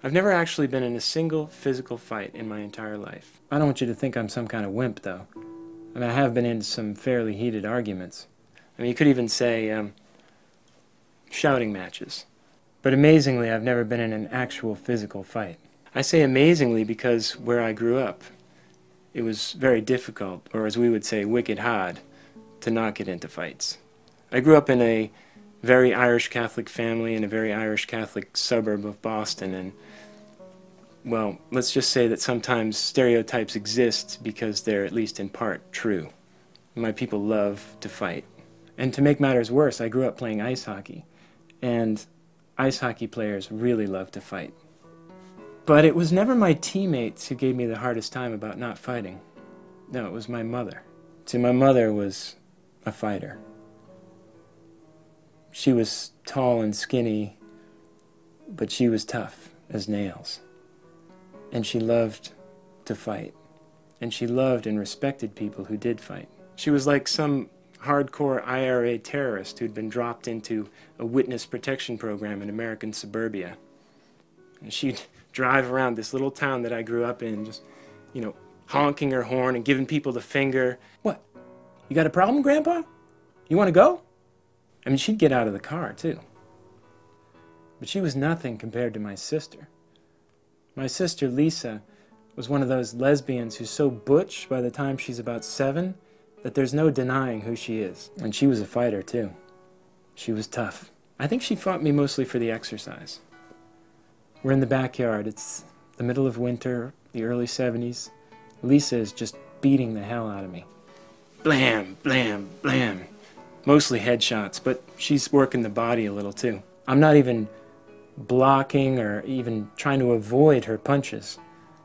I've never actually been in a single physical fight in my entire life. I don't want you to think I'm some kind of wimp, though. I mean, I have been in some fairly heated arguments. I mean, you could even say, shouting matches. But amazingly, I've never been in an actual physical fight. I say amazingly because where I grew up, it was very difficult, or as we would say, wicked hard, to not get into fights. I grew up in a very Irish Catholic family in a very Irish Catholic suburb of Boston, and, well, let's just say that sometimes stereotypes exist because they're at least in part true. My people love to fight. And to make matters worse, I grew up playing ice hockey, and ice hockey players really love to fight. But it was never my teammates who gave me the hardest time about not fighting. No, it was my mother. See, my mother was a fighter. She was tall and skinny, but she was tough as nails. And she loved to fight. And she loved and respected people who did fight. She was like some hardcore IRA terrorist who'd been dropped into a witness protection program in American suburbia. And she'd drive around this little town that I grew up in, just, honking her horn and giving people the finger. What? You got a problem, Grandpa? You want to go? I mean, she'd get out of the car, too. But she was nothing compared to my sister. My sister, Lisa, was one of those lesbians who's so butch by the time she's about 7 that there's no denying who she is. And she was a fighter, too. She was tough. I think she fought me mostly for the exercise. We're in the backyard. It's the middle of winter, the early 70s. Lisa is just beating the hell out of me. Blam, blam, blam. Mostly headshots, but she's working the body a little, too. I'm not even blocking or even trying to avoid her punches.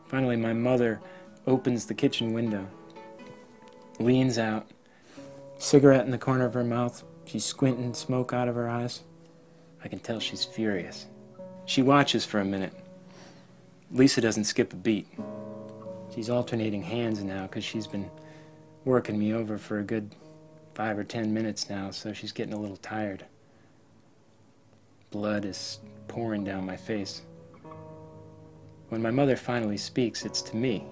Finally, my mother opens the kitchen window, leans out, cigarette in the corner of her mouth. She's squinting smoke out of her eyes. I can tell she's furious. She watches for a minute. Lisa doesn't skip a beat. She's alternating hands now because she's been working me over for a good 5 or 10 minutes now, so she's getting a little tired. Blood is pouring down my face. When my mother finally speaks, it's to me.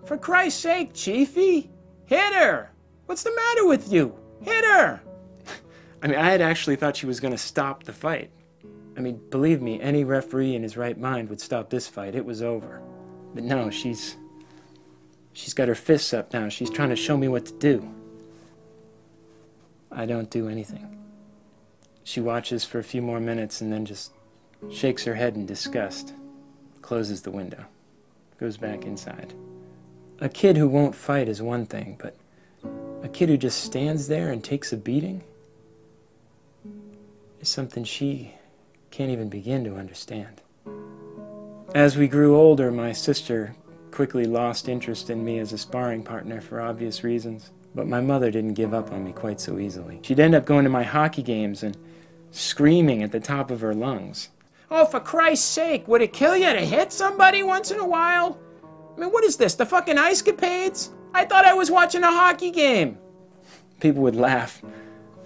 For Christ's sake, Chiefy! Hit her! What's the matter with you? Hit her! I mean, I had actually thought she was going to stop the fight. I mean, believe me, any referee in his right mind would stop this fight. It was over. But no, she's got her fists up now. She's trying to show me what to do. I don't do anything. She watches for a few more minutes and then just shakes her head in disgust, closes the window, goes back inside. A kid who won't fight is one thing, but a kid who just stands there and takes a beating is something she can't even begin to understand. As we grew older, my sister quickly lost interest in me as a sparring partner for obvious reasons, but my mother didn't give up on me quite so easily. She'd end up going to my hockey games and screaming at the top of her lungs. Oh, for Christ's sake, would it kill you to hit somebody once in a while? I mean, what is this, the fucking Ice Capades? I thought I was watching a hockey game. People would laugh.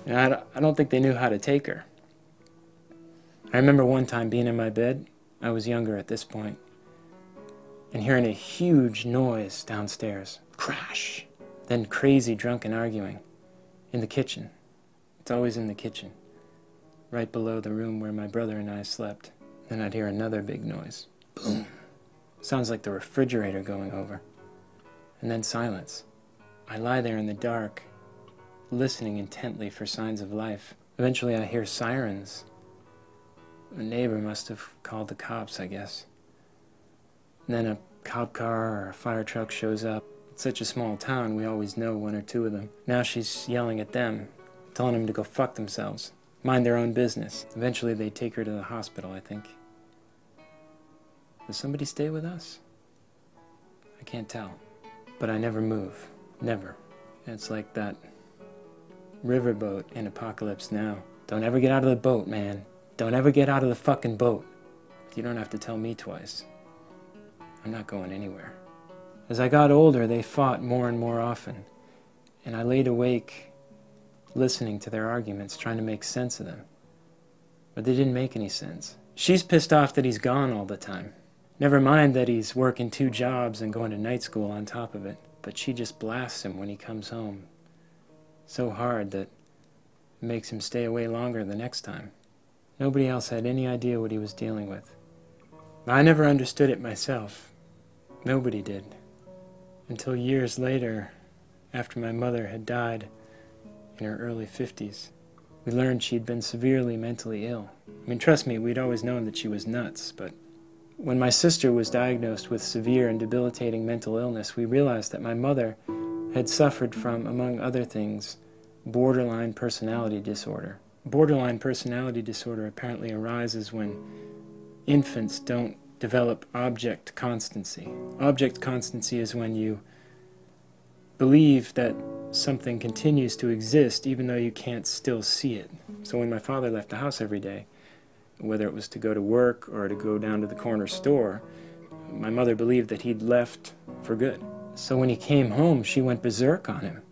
I don't think they knew how to take her. I remember one time being in my bed. I was younger at this point, and hearing a huge noise downstairs. Crash. Then crazy drunken arguing. In the kitchen. It's always in the kitchen. Right below the room where my brother and I slept. Then I'd hear another big noise. Boom. Sounds like the refrigerator going over. And then silence. I lie there in the dark, listening intently for signs of life. Eventually I hear sirens. A neighbor must have called the cops, I guess. And then a cop car or a fire truck shows up. It's such a small town, we always know 1 or 2 of them. Now she's yelling at them, telling them to go fuck themselves, mind their own business. Eventually they take her to the hospital, I think. Does somebody stay with us? I can't tell. But I never move. Never. It's like that riverboat in Apocalypse Now. Don't ever get out of the boat, man. Don't ever get out of the fucking boat. You don't have to tell me twice. I'm not going anywhere. As I got older, they fought more and more often. And I laid awake listening to their arguments, trying to make sense of them. But they didn't make any sense. She's pissed off that he's gone all the time. Never mind that he's working 2 jobs and going to night school on top of it, but she just blasts him when he comes home so hard that it makes him stay away longer the next time. Nobody else had any idea what he was dealing with. I never understood it myself. Nobody did. Until years later, after my mother had died in her early 50s, we learned she'd been severely mentally ill. I mean, trust me, we'd always known that she was nuts, but when my sister was diagnosed with severe and debilitating mental illness, we realized that my mother had suffered from, among other things, borderline personality disorder. Borderline personality disorder apparently arises when infants don't develop object constancy. Object constancy is when you believe that something continues to exist even though you can't still see it. So when my father left the house every day, whether it was to go to work or to go down to the corner store, my mother believed that he'd left for good. So when he came home, she went berserk on him,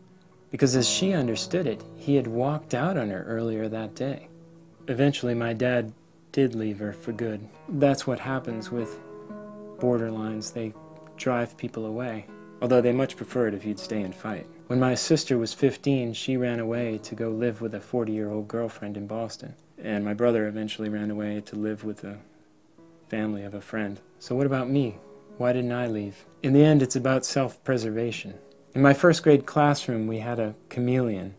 because as she understood it, he had walked out on her earlier that day. Eventually, my dad did leave her for good. That's what happens with borderlines. They drive people away, although they much prefer it if you'd stay and fight. When my sister was 15, she ran away to go live with a 40-year-old girlfriend in Boston. And my brother eventually ran away to live with the family of a friend. So what about me? Why didn't I leave? In the end, it's about self-preservation. In my first grade classroom, we had a chameleon.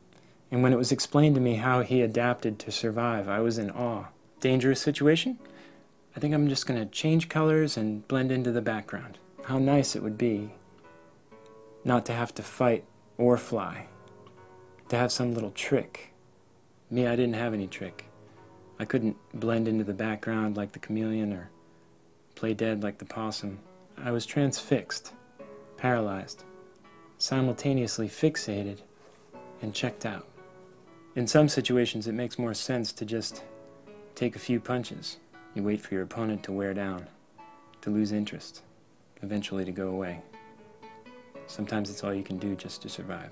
And when it was explained to me how he adapted to survive, I was in awe. Dangerous situation? I think I'm just going to change colors and blend into the background. How nice it would be not to have to fight or fly, to have some little trick. Me, I didn't have any trick. I couldn't blend into the background like the chameleon or play dead like the possum. I was transfixed, paralyzed, simultaneously fixated and checked out. In some situations, it makes more sense to just take a few punches. You wait for your opponent to wear down, to lose interest, eventually to go away. Sometimes it's all you can do just to survive.